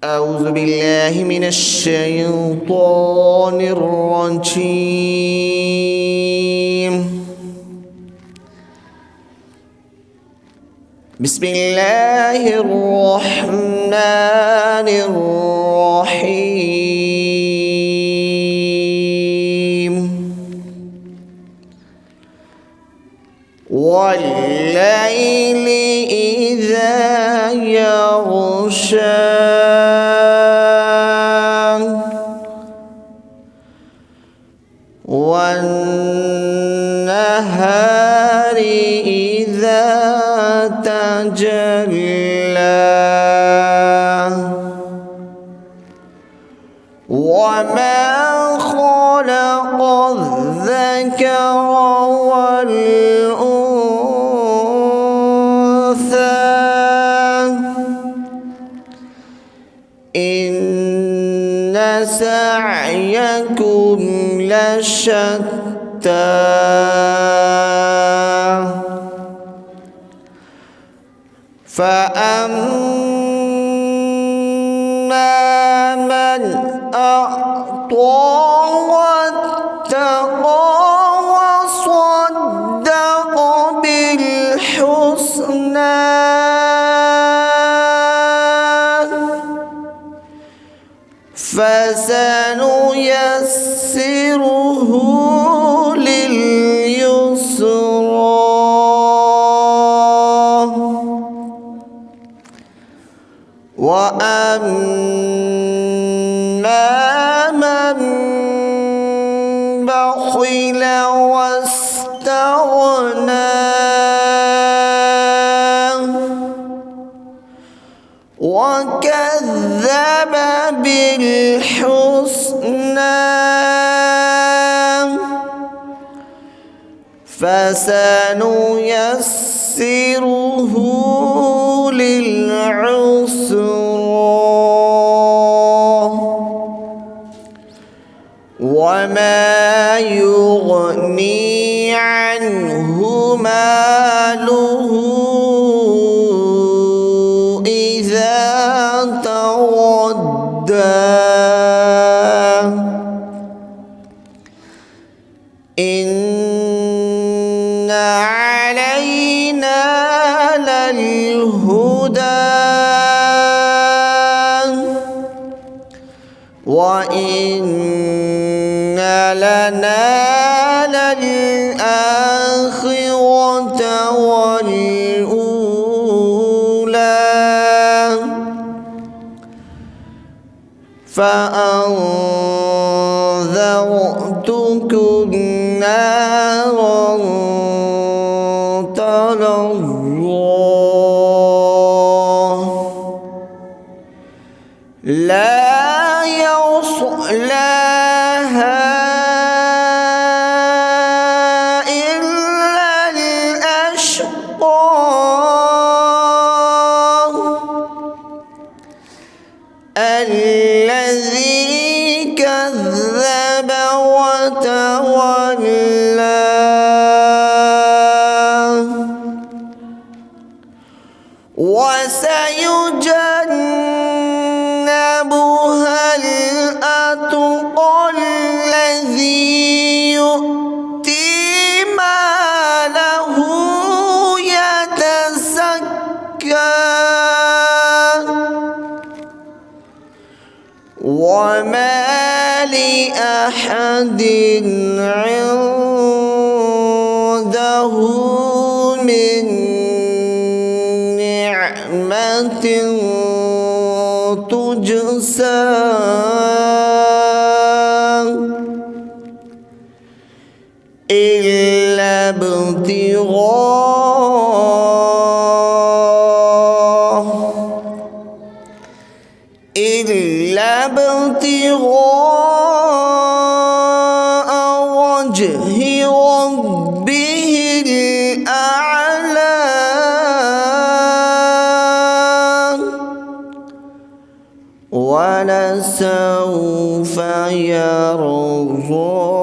أعوذ بالله من الشيطان الرجيم. بسم الله الرحمن الرحيم. والليل إذا يغشى والنهار إذا تجلى وما خلق الذكر والأنثى إن سعيكم لشتى فأما من أعطى واتقى وصدق بالحسنى فسنيسره لليسرى وأما من بخل واستغنى وكذب بالحسنى فسنيسره للعسرى وما يغني عنه ماله إذا تردى إن علينا للهدى وإن لنا للآخرة والأولى فأنذرتكم نارا تلظى لا يصلاها إلا الأشقى الذي كذب وتولى وسيجنبها الأتقى الذي يؤتي ماله يتزكى وما لأحد عنده من نعمة تجزى إلا ابتغاء وجه ربه الأعلى ولسوف يرضى.